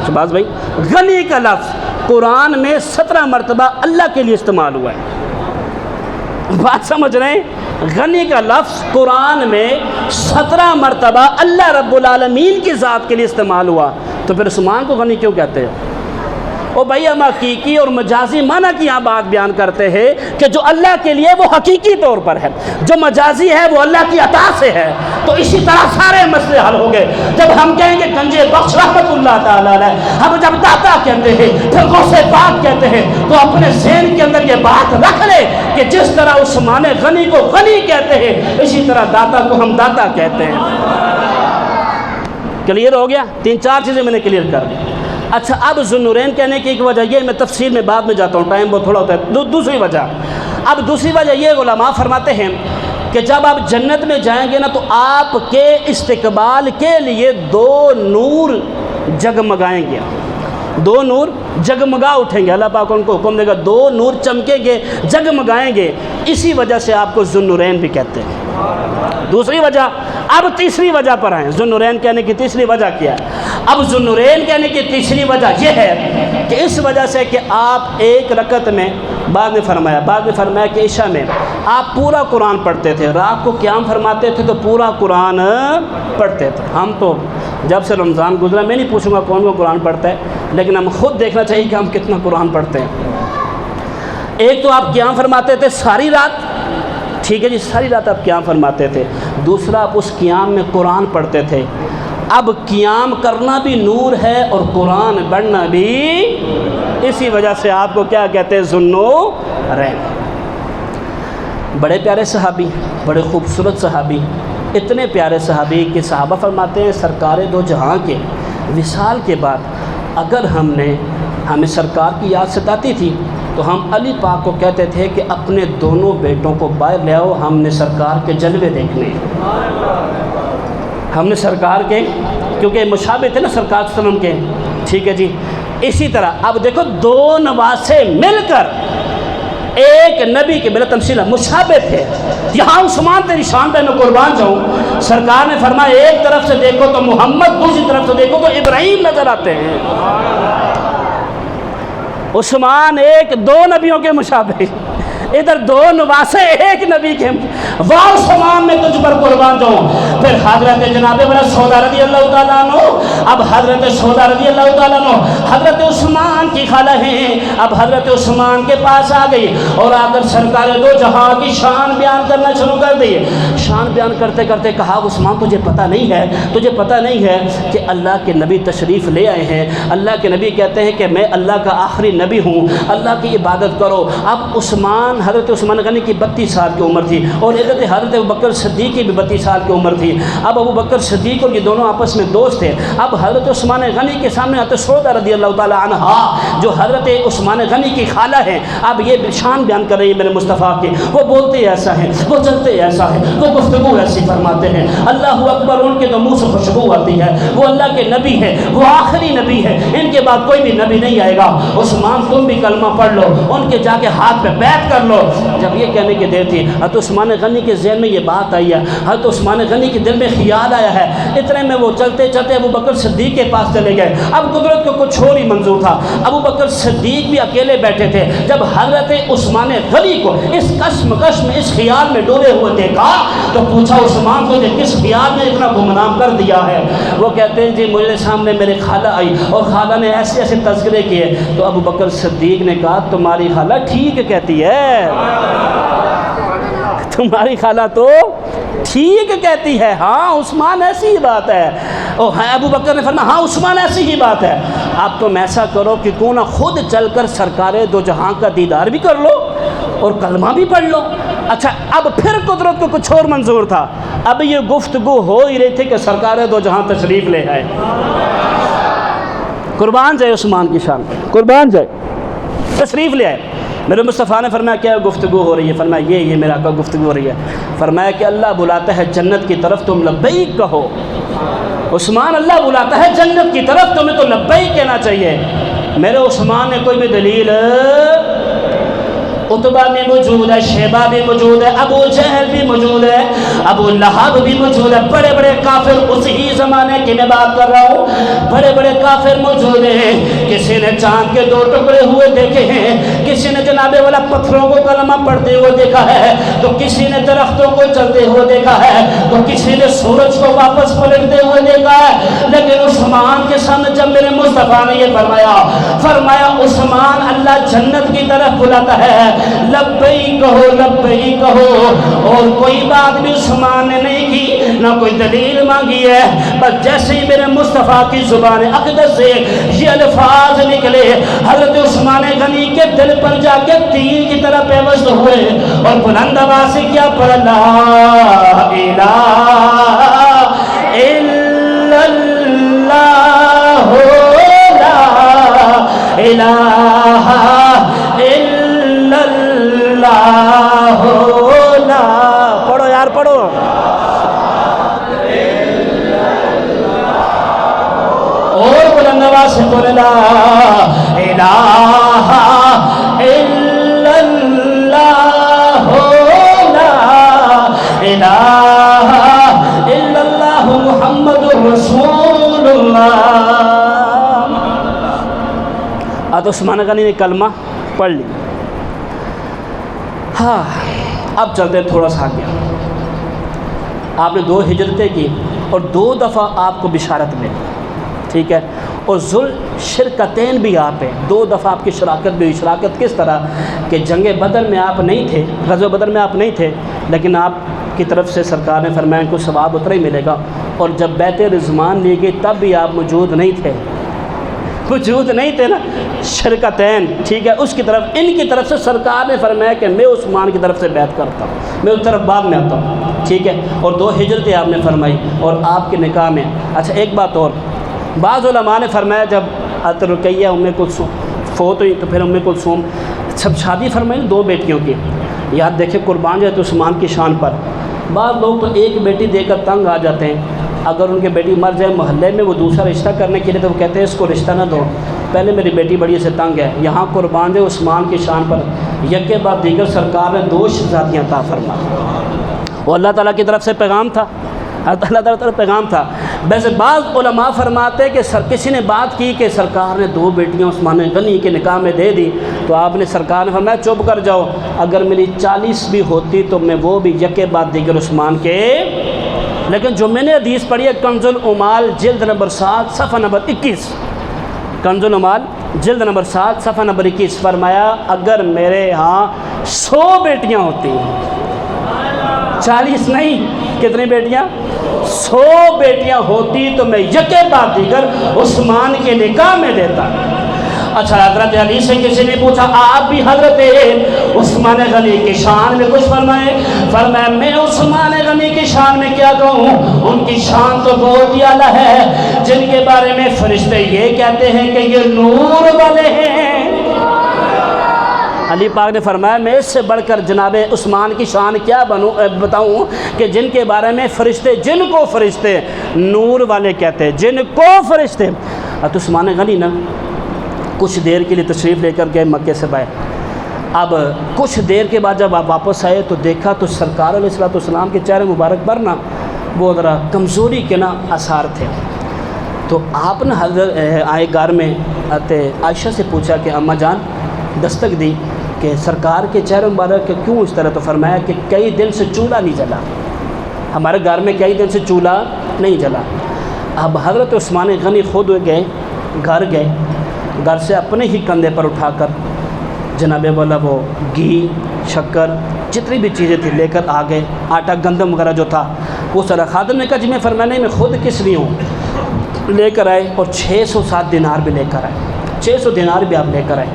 شہباز بھائی، غنی کا لفظ قرآن میں 17 مرتبہ اللہ کے لیے استعمال ہوا ہے۔ بات سمجھ رہے ہیں؟ غنی کا لفظ قرآن میں 17 مرتبہ اللہ رب العالمین کی ذات کے لیے استعمال ہوا، تو پھر عثمان کو غنی کیوں کہتے ہیں؟ وہ بھائی ہم حقیقی اور مجازی معنی کی یہاں بات بیان کرتے ہیں کہ جو اللہ کے لیے وہ حقیقی طور پر ہے، جو مجازی ہے وہ اللہ کی عطا سے ہے۔ تو اسی طرح سارے مسئلے حل ہو گئے۔ جب ہم کہیں گے گنج بخش رحمت اللہ تعالیٰ علیہ، ہم جب داتا کہتے ہیں پھر غوث پاک کہتے ہیں، تو اپنے ذہن کے اندر یہ بات رکھ لے کہ جس طرح عثمان غنی کو غنی کہتے ہیں، اسی طرح داتا کو ہم داتا کہتے ہیں۔ کلیئر ہو گیا؟ 3-4 چیزیں میں نے کلیئر کر دی۔ اچھا، اب ذوالنورین کہنے کی ایک وجہ یہ، میں تفصیل میں بعد میں جاتا ہوں، ٹائم بہت تھوڑا ہوتا ہے۔ دوسری وجہ، اب دوسری وجہ یہ علماء فرماتے ہیں کہ جب آپ جنت میں جائیں گے نا تو آپ کے استقبال کے لیے 2 نور جگمگائیں گے، 2 نور جگمگا اٹھیں گے۔ اللہ پاک ان کو حکم دے گا 2 نور چمکیں گے، جگمگائیں گے، اسی وجہ سے آپ کو ذوالنورین بھی کہتے ہیں۔ دوسری وجہ، اب تیسری وجہ پر آئیں۔ ذوالنورین کہنے کی تیسری وجہ کیا ہے؟ اب ذوالنورین کہنے کی تیسری وجہ یہ ہے کہ اس وجہ سے کہ آپ ایک رکعت میں، بعد میں فرمایا کہ عشاء میں آپ پورا قرآن پڑھتے تھے، رات کو قیام فرماتے تھے تو پورا قرآن پڑھتے تھے۔ ہم تو جب سے رمضان گزرا، میں نہیں پوچھوں گا کون قرآن پڑھتا ہے، لیکن ہم خود دیکھنا چاہیے کہ ہم کتنا قرآن پڑھتے ہیں۔ ایک تو آپ قیام فرماتے تھے ساری رات، ٹھیک ہے جی، ساری رات آپ قیام فرماتے تھے۔ دوسرا، آپ اس قیام میں قرآن پڑھتے تھے۔ اب قیام کرنا بھی نور ہے اور قرآن پڑھنا بھی، اسی وجہ سے آپ کو کیا کہتے ہیں؟ ذوالنورین۔ بڑے پیارے صحابی، بڑے خوبصورت صحابی، اتنے پیارے صحابی کہ صحابہ فرماتے ہیں سرکار دو جہاں کے وصال کے بعد اگر ہمیں سرکار کی یاد ستاتی تھی تو ہم علی پاک کو کہتے تھے کہ اپنے دونوں بیٹوں کو باہر لے آؤ، ہم نے سرکار کے جلوے دیکھنے، ہم نے سرکار کے، کیونکہ مشابہ تھے نا سرکار صلی اللہ علیہ وسلم کے، ٹھیک ہے جی۔ اسی طرح اب دیکھو 2 نواسے مل کر ایک نبی کے، میرا تمثیل مشابہ تھے۔ یہاں عثمان تیری شان پہ میں قربان جاؤں، سرکار نے فرمایا ایک طرف سے دیکھو تو محمد، دوسری طرف سے دیکھو تو ابراہیم نظر آتے ہیں۔ عثمان 2 نبیوں کے مشابہ، ادھر 2 نواسے ایک نبی کے، واہ عثمان میں تجھ پر قربان جاؤں۔ پھر حضرت جناب والا سودا رضی اللہ تعالیٰ عنہ، اب حضرت سودا رضی اللہ تعالیٰ عنہ حضرت عثمان کی خالہ ہیں، اب حضرت عثمان کے پاس آ گئی اور آ کر سرکار دو جہاں کی شان بیان کرنا شروع کر دی۔ شان بیان کرتے کرتے کہا عثمان تجھے پتہ نہیں ہے کہ اللہ کے نبی تشریف لے آئے ہیں، اللہ کے نبی کہتے ہیں کہ میں اللہ کا آخری نبی ہوں، اللہ کی عبادت کرو۔ اب حضرت عثمان غنی کی 32 سال کی عمر تھی اور حضرت ابوبکر صدیق کی بھی 32 سال کی عمر تھی۔ اب ابوبکر صدیق اور یہ دونوں آپس میں دوست تھے۔ اب حضرت عثمان غنی کے سامنے حضرت سودا رضی اللہ تعالیٰ عنہا جو حضرت عثمان غنی کی خالہ ہیں، اب یہ شان بیان کر رہی ہے میرے مصطفیٰ کی، وہ بولتے ایسا ہے، وہ چلتے ایسا ہے، وہ گفتگو ایسی فرماتے ہیں، اللہ اکبر، ان کے تو منہ سے خوشبو آتی ہے، وہ اللہ کے نبی ہے، وہ آخری نبی ہے، ان کے بعد کوئی بھی نبی نہیں آئے گا۔ عثمان تم بھی کلمہ پڑھ لو، ان کے جا کے ہاتھ پہ بیعت کر لو۔ جب یہ کہنے کی دیر تھی، حضرت عثمان غنی کے ذہن میں یہ بات آئی ہے، حضرت عثمان غنی کے دل میں خیال آیا ہے، اتنے میں وہ چلتے چلتے ابوبکر صدیق کے پاس چلے گئے۔ اب قدرت کو کچھ اور ہی منظور تھا، ابوبکر صدیق بھی اکیلے بیٹھے تھے۔ جب حضرت عثمان غنی کو اس کشمکش میں، اس خیال میں ڈوبے ہوئے دیکھا تو پوچھا عثمان کو نے کس خیال میں اتنا گمنام کر دیا ہے؟ وہ کہتے ہیں جی مجھے سامنے میرے خالہ آئی اور خالہ نے ایسے ایسے تذکرے کیے، تو ابوبکر صدیق نے کہا تمہاری خالہ ٹھیک کہتی ہے، تمہاری خالہ تو ٹھیک کہتی ہے، ہاں عثمان ایسی ہی بات ہے۔ ابوبکر نے فرمایا ہاں عثمان ایسی ہی بات ہے۔ اب تم ایسا کرو کہ کیوں نہ خود چل کر سرکار دو جہاں کا دیدار بھی کر لو اور کلمہ بھی پڑھ لو۔ اچھا، اب پھر قدرت کو کچھ اور منظور تھا، اب یہ گفتگو ہو ہی رہی تھی کہ سرکار دو جہاں تشریف لے آئے۔ قربان جائے عثمان کی شان، قربان جائے، تشریف لے آئے۔ میرے مصطفیٰ نے فرمایا کیا گفتگو ہو رہی ہے؟ فرمایا یہ میرا آقا گفتگو ہو رہی ہے۔ فرمایا کہ اللہ بلاتا ہے جنت کی طرف، تم لبیک کہو۔ عثمان اللہ بلاتا ہے جنت کی طرف، تمہیں تو لبیک کہنا چاہیے۔ میرے عثمان نے کوئی بھی دلیل، عتبہ بھی موجود ہے، شیبہ بھی موجود ہے، ابو جہل بھی موجود ہے، ابو لہب بھی موجود ہے، بڑے بڑے کافر، اسی زمانے کی میں بات کر رہا ہوں، بڑے بڑے کافر موجود ہیں۔ کسی نے چاند کے 2 ٹکڑے ہوئے دیکھے ہیں، کسی نے جناب والا پتھروں کو کلمہ پڑھتے ہوئے دیکھا ہے، تو کسی نے درختوں کو چلتے ہوئے دیکھا ہے، تو کسی نے سورج کو واپس پلٹتے ہوئے دیکھا ہے۔ لیکن عثمان کے سامنے جب میرے مصطفیٰ نے یہ فرمایا عثمان اللہ جنت کی طرف بلاتا ہے، لبیک کہو لبیک کہو، اور کوئی بات بھی عثمان نے نہیں کی، نہ کوئی دلیل مانگی ہے، بس جیسے ہی میرے مصطفیٰ کی زبان اقدس سے یہ الفاظ نکلے، حضرت عثمان غنی کے دل پر جا کے تیر کی طرح پیوست ہوئے اور بلند آواز سے کیا پڑھا، لا الہ الا اللہ لا الہ الا اللہ لا، پڑھو یار پڑھو، اور بلند آواز سے بولے لا الہ الا اللہ لا الہ الا اللہ محمد رسول اللہ۔ آج عثمان غنی نے کلمہ پڑھ لی۔ ہاں اب چلتے تھوڑا سا آگے، آپ نے 2 ہجرتیں کی اور 2 دفعہ آپ کو بشارت ملی، ٹھیک ہے، اور شرکتین بھی آپ ہیں، 2 دفعہ آپ کی شراکت بھی ہوئی۔ شراکت کس طرح کہ جنگ بدر میں آپ نہیں تھے، غزوہ بدر میں آپ نہیں تھے، لیکن آپ کی طرف سے سرکار نے فرمایا ان کو ثواب اتنا ہی ملے گا، اور جب بیعت رضوان لی گئی تب بھی آپ موجود نہیں تھے نا، شرکتین، ٹھیک ہے، اس کی طرف ان کی طرف سے سرکار نے فرمایا کہ میں عثمان کی طرف سے بیعت کرتا ہوں، میں اس طرف بعد میں آتا ہوں، ٹھیک ہے، اور 2 ہجرتیں آپ نے فرمائی اور آپ کے نکاح میں۔ اچھا ایک بات اور، بعض علماء نے فرمایا جب حضرت رقیہ ام کلثوم فوت ہوئی تو پھر ام کلثوم سب شادی فرمائی 2 بیٹیوں کی، یاد دیکھیں قربان جائے تو عثمان کی شان پر۔ بعض لوگ تو ایک بیٹی دے کر تنگ آ جاتے ہیں، اگر ان کی بیٹی مر جائے محلے میں وہ دوسرا رشتہ کرنے کے لیے تو وہ کہتے ہیں اس کو رشتہ نہ دو، پہلے میری بیٹی بڑی سے تنگ ہے۔ یہاں قربان جائے عثمان کی شان پر یکے بعد دیگر سرکار نے 2 شہزادیاں عطا فرمائیں، وہ اللہ تعالیٰ کی طرف سے پیغام تھا، اللہ تعالیٰ طرف پیغام تھا۔ ویسے بعض علماء فرماتے کہ کسی نے بات کی کہ سرکار نے 2 بیٹیاں عثمان غنی کے نکاح میں دے دی، تو آپ نے سرکار نے فرمایا چپ کر جاؤ، اگر میری 40 بھی ہوتی تو میں وہ بھی یکے بعد دیگر عثمان کے۔ لیکن جو میں نے حدیث پڑھی ہے کنز العمال جلد نمبر 7 صفحہ نمبر 21، کنز العمال جلد نمبر 7 صفحہ نمبر 21، فرمایا اگر میرے ہاں 100 بیٹیاں ہوتی، 40 نہیں، کتنی بیٹیاں؟ 100 بیٹیاں ہوتی تو میں یکے بعد دیگر عثمان کے نکاح میں دیتا۔ اچھا حضرت علی سے کسی نے پوچھا آپ بھی حضرت عثمان غنی کی شان میں کچھ فرمایا میں عثمان غنی کی شان میں کیا کہوں، ان کی شان تو بہت ہی اعلیٰ ہے، جن کے بارے میں فرشتے یہ کہتے ہیں کہ یہ نور والے ہیں۔ علی پاک نے فرمایا میں اس سے بڑھ کر جناب عثمان کی شان کیا بتاؤں کہ جن کے بارے میں فرشتے، جن کو فرشتے نور والے کہتے ہیں، جن کو فرشتے۔ تو عثمان غنی نا کچھ دیر کے لیے تشریف لے کر گئے مکے سے باہر۔ اب کچھ دیر کے بعد جب آپ واپس آئے تو دیکھا تو سرکار علیہ السلام کے چہرے مبارک پر نا وہ ذرا کمزوری کے نا آثار تھے۔ تو آپ نے حضرت آئے گھر میں عائشہ سے پوچھا کہ اماں جان دستک دی کہ سرکار کے چہرے مبارک کے کیوں اس طرح، تو فرمایا کہ کئی دن سے چولہا نہیں جلا، ہمارے گھر میں کئی دن سے چولہا نہیں جلا۔ اب حضرت عثمان غنی خود گئے، گھر سے اپنے ہی کندھے پر اٹھا کر جناب والا وہ گھی، شکر، جتنی بھی چیزیں تھیں لے کر آ گئے، آٹا گندم وغیرہ جو تھا وہ سارا۔ خادم نے کہا جی میں فرمایا نہیں میں خود کس لیے ہوں، لے کر آئے اور 607 دینار بھی لے کر آئے، 600 دینار بھی آپ لے کر آئے۔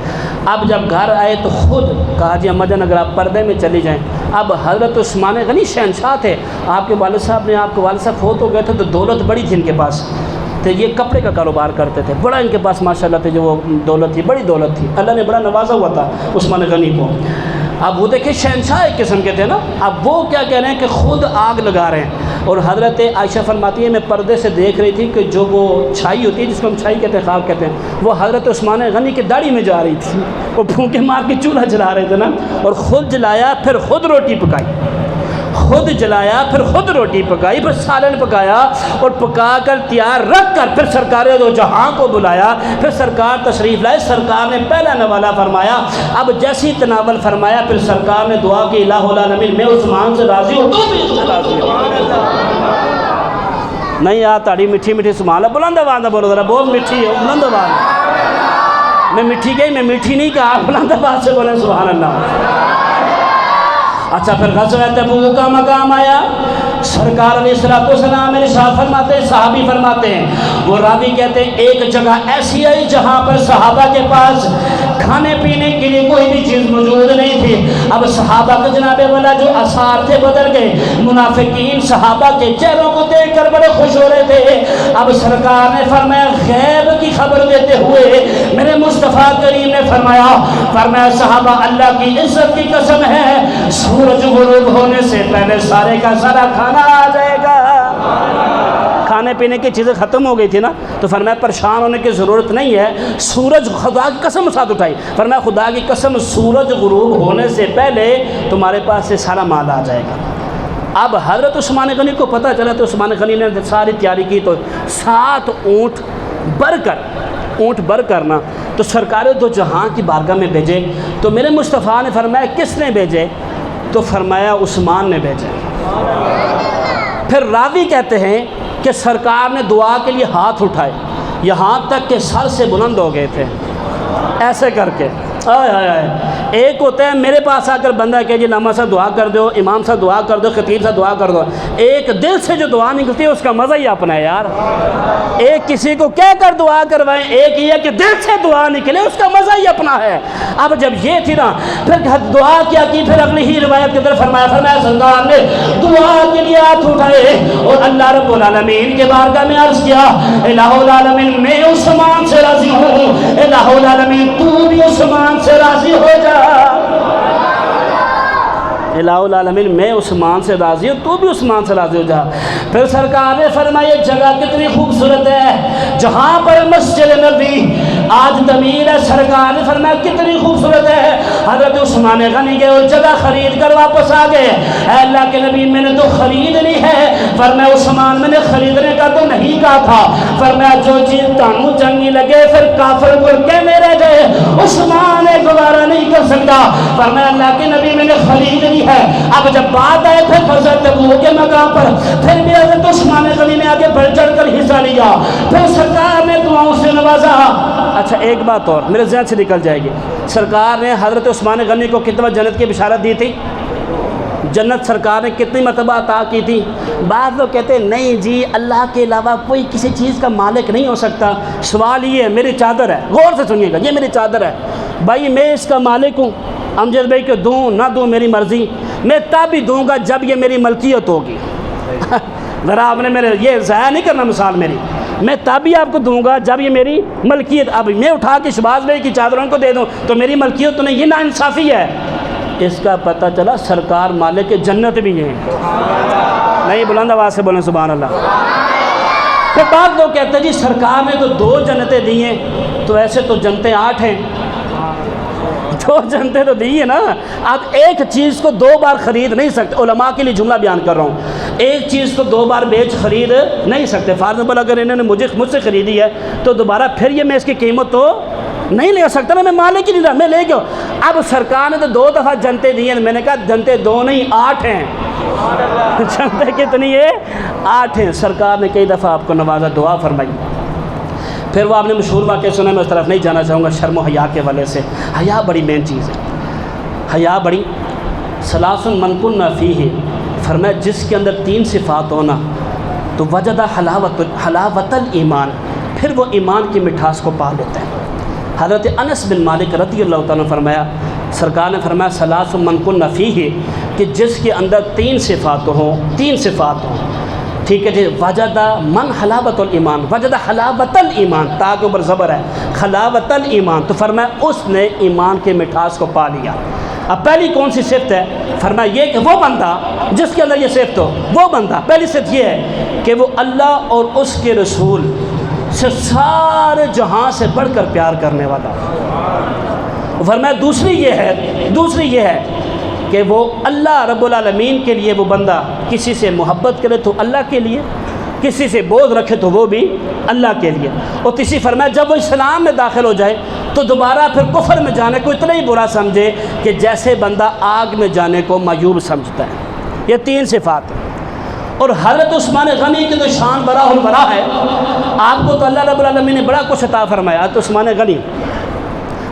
اب جب گھر آئے تو خود کہا جی اماں جان اگر آپ پردے میں چلی جائیں۔ اب حضرت عثمان غنی شہنشاہ تھے، آپ کے والد صاحب نے، آپ کے والد صاحب فوت ہو گئے تھے تو دولت بڑی تھی ان کے پاس، تو یہ کپڑے کا کاروبار کرتے تھے، بڑا ان کے پاس ماشاءاللہ تھے، جو وہ دولت تھی بڑی دولت تھی، اللہ نے بڑا نوازا ہوا تھا عثمان غنی کو۔ اب وہ دیکھیں شہنشاہ ایک قسم کے تھے نا، اب وہ کیا کہہ رہے ہیں کہ خود آگ لگا رہے ہیں۔ اور حضرت عائشہ فرماتی ہے میں پردے سے دیکھ رہی تھی کہ جو وہ چھائی ہوتی ہے جس کو ہم چھائی کہتے ہیں، خاک کہتے ہیں، وہ حضرت عثمان غنی کی داڑھی میں جا رہی تھی، وہ پھونکے مار کے چولہا جلا رہے تھے نا، اور خود جلایا پھر خود روٹی پکائی، خود جلایا، پھر خود روٹی پکائی، پھر سالن پکایا اور پکا کر تیار رکھ کر پھر سرکار دو جہاں کو بلایا، پھر سرکار تشریف لائے۔ سرکار نے پہلا نوالہ فرمایا، اب جیسی تناول فرمایا پھر سرکار نے دعا کی الہ العالمین میں عثمان سے راضی ہوں، تو بھی اس سے راضی ہوں۔ نہیں یار تاڑی میٹھی میٹھی سبحان اللہ، بلند آواز نہ بولو ذرا، بہت میٹھی ہے بلند آواز۔ میں میٹھی گئی، میں میٹھی نہیں کہا، بلند آواز سے بولیں سبحان اللہ۔ اچھا پھر غزوہ تبوک کا مقام آیا، سرکار علیہ السلام ارشاد فرماتے ہیں، صحابی فرماتے ہیں، وہ راوی کہتے ہیں ایک جگہ ایسی آئی جہاں پر صحابہ کے پاس کھانے پینے کے لیے کوئی بھی چیز موجود نہیں تھی۔ اب صحابہ کا جناب والا جو آثار تھے بدل گئے، منافقین صحابہ کے چہروں کو دیکھ کر بڑے خوش ہو رہے تھے۔ اب سرکار نے فرمایا غیب کی خبر دیتے ہوئے میرے مصطفیٰ کریم نے فرمایا صحابہ اللہ کی عزت کی قسم ہے سورج غروب ہونے سے پہلے سارے کا سارا کھانا آ جائے گا۔ کھانے پینے کی چیزیں ختم ہو گئی تھی نا، تو فرمایا پریشان ہونے کی ضرورت نہیں ہے، سورج خدا کی قسم ساتھ اٹھائی، فرمایا خدا کی قسم سورج غروب ہونے سے پہلے تمہارے پاس سے سارا مال آ جائے گا۔ اب حضرت عثمان غنی کو پتہ چلا تو عثمان غنی نے ساری تیاری کی، تو 7 اونٹ بر کرنا تو سرکار دو جہاں کی بارگاہ میں بھیجے۔ تو میرے مصطفیٰ نے فرمایا کس نے بھیجے؟ تو فرمایا عثمان نے بھیجے۔ پھر راوی کہتے ہیں کہ سرکار نے دعا کے لیے ہاتھ اٹھائے یہاں تک کہ سر سے بلند ہو گئے تھے، ایسے کر کے ایک ہوتا ہے میرے پاس آ کر بندہ کہ جی علامہ صاحب دعا کر دو، امام صاحب دعا کر دو، خطیب صاحب دعا کر دو، ایک دل سے جو دعا نکلتی ہے اس کا مزہ ہی اپنا ہے یار۔ ایک کسی کو کہہ کر دعا کروائیں، ایک یہ کہ دل سے دعا نکلے، اس کا مزہ ہی اپنا ہے۔ اب جب یہ تھی نا پھر دعا کیا کی، پھر اگلی ہی روایت کی طرف فرمایا سرکار نے دعا کے لیے ہاتھ اٹھائے اور اللہ رب العالمین کے بارگاہ میں عرض کیا الہ العالمین میں عثمان سے راضی ہوں، الہ العالمین تو بھی عثمان سے راضی ہو جا۔ الہ العالمین میں عثمان سے راضی ہوں، تو بھی عثمان سے راضی ہو جا۔ پھر سرکار نے فرمایا جگہ کتنی خوبصورت ہے جہاں پر مسجد نبی آج تعمیر ہے، سرکار نے فرمایا کتنی خوبصورت ہے۔ حضرت عثمان غنی گئے اور جگہ خرید کر واپس آ گئے، اے اللہ کے نبی میں نے تو خریدنی ہے۔ فرمایا عثمان میں نے خریدنے کا تو نہیں کہا تھا، فرمایا جو چیز تانوں چنگی لگے پھر کافر کو کہنے رہ گئے عثمان گوارا نہیں کر سکتا۔ فرمایا اللہ کے نبی میں نے خریدنی ہے۔ اب جب بات آئے پھر غزوہ تبوک کے مقام پر پھر بھی حضرت عثمان غنی نے آگے بڑھ چڑھ کر حصہ لیا، پھر سرکار نے دعاؤں سے نوازا۔ اچھا ایک بات اور میرے ذہن سے نکل جائے گی، سرکار نے حضرت عثمان غنی کو کتنا جنت کی بشارت دی تھی؟ جنت سرکار نے کتنی مرتبہ عطا کی تھی؟ بعض لوگ کہتے ہیں نہیں جی اللہ کے علاوہ کوئی کسی چیز کا مالک نہیں ہو سکتا۔ سوال یہ ہے، میری چادر ہے، غور سے سنیے گا، یہ میری چادر ہے بھائی، میں اس کا مالک ہوں، امجد بھائی کہ دوں نہ دوں میری مرضی، میں تب بھی دوں گا جب یہ میری ملکیت ہوگی۔ ذرا آپ نے میرے یہ ضائع نہیں کرنا مثال میری، میں تب بھی آپ کو دوں گا جب یہ میری ملکیت، اب میں اٹھا کے شہباز بھائی کی چادروں کو دے دوں تو میری ملکیت تو نہیں، یہ ناانصافی ہے۔ اس کا پتہ چلا سرکار مالک جنت بھی ہیں، نہیں بلند آواز سے بولیں سبحان اللہ۔ پھر بعض لوگ کہتے ہیں جی سرکار نے تو 2 جنتیں دی ہیں، تو ایسے تو جنتیں 8 ہیں، 2 جنتیں تو دی ہیں نا۔ آپ ایک چیز کو 2 بار خرید نہیں سکتے، علماء کے لیے جملہ بیان کر رہا ہوں، ایک چیز کو 2 بار بیچ خرید نہیں سکتے۔ فار ایگزامپل اگر انہوں نے مجھ سے خریدی ہے تو دوبارہ پھر یہ میں اس کی قیمت تو نہیں لے سکتا نا، میں مالک ہی نہیں رہا، میں لے گیا۔ اب سرکار نے تو 2 دفعہ جنتیں دی ہیں، میں نے کہا جنتیں 2 نہیں 8 ہیں۔ جنتیں کتنی ہے؟ 8 ہیں۔ سرکار نے کئی دفعہ آپ کو نوازا، دعا فرمائی۔ پھر وہ آپ نے مشہور واقعہ سنا، میں اس طرف نہیں جانا چاہوں گا شرم و حیا کے حوالے سے۔ حیا بڑی مین چیز ہے، حیا بڑی ثلاث من کن فیہ، فرمایا جس کے اندر 3 صفات ہونا تو وجد حلاوت الایمان، پھر وہ ایمان کی مٹھاس کو پا لیتا ہے۔ حضرت انس بن مالک رضی اللہ تعالیٰ نے فرمایا، سرکار نے فرمایا ثلاث من کن فیہ، کہ جس کے اندر 3 صفات ہوں، 3 صفات ہوں، ٹھیک ہے جی، وجد من حلاوت الایمان، وجد حلاوت الایمان، تا کے اوپر زبر ہے، حلاوت الایمان، تو فرمایا اس نے ایمان کے مٹھاس کو پا لیا۔ اب پہلی کون سی صفت ہے؟ فرمایا یہ کہ وہ بندہ جس کے اندر یہ صفت ہو، وہ بندہ، پہلی صفت یہ ہے کہ وہ اللہ اور اس کے رسول سے سارے جہاں سے بڑھ کر پیار کرنے والا۔ فرمایا دوسری یہ ہے کہ وہ اللہ رب العالمین کے لیے وہ بندہ کسی سے محبت کرے تو اللہ کے لیے، کسی سے بغض رکھے تو وہ بھی اللہ کے لیے۔ اور تیسری فرمایا جب وہ اسلام میں داخل ہو جائے تو دوبارہ پھر کفر میں جانے کو اتنا ہی برا سمجھے کہ جیسے بندہ آگ میں جانے کو معیوب سمجھتا ہے۔ یہ 3 صفات ہیں۔ اور حضرت عثمان غنی کی تو شان برا البرا ہے، آپ کو تو اللہ رب العالمین نے بڑا کچھ عطا فرمایا۔ حضرت عثمان غنی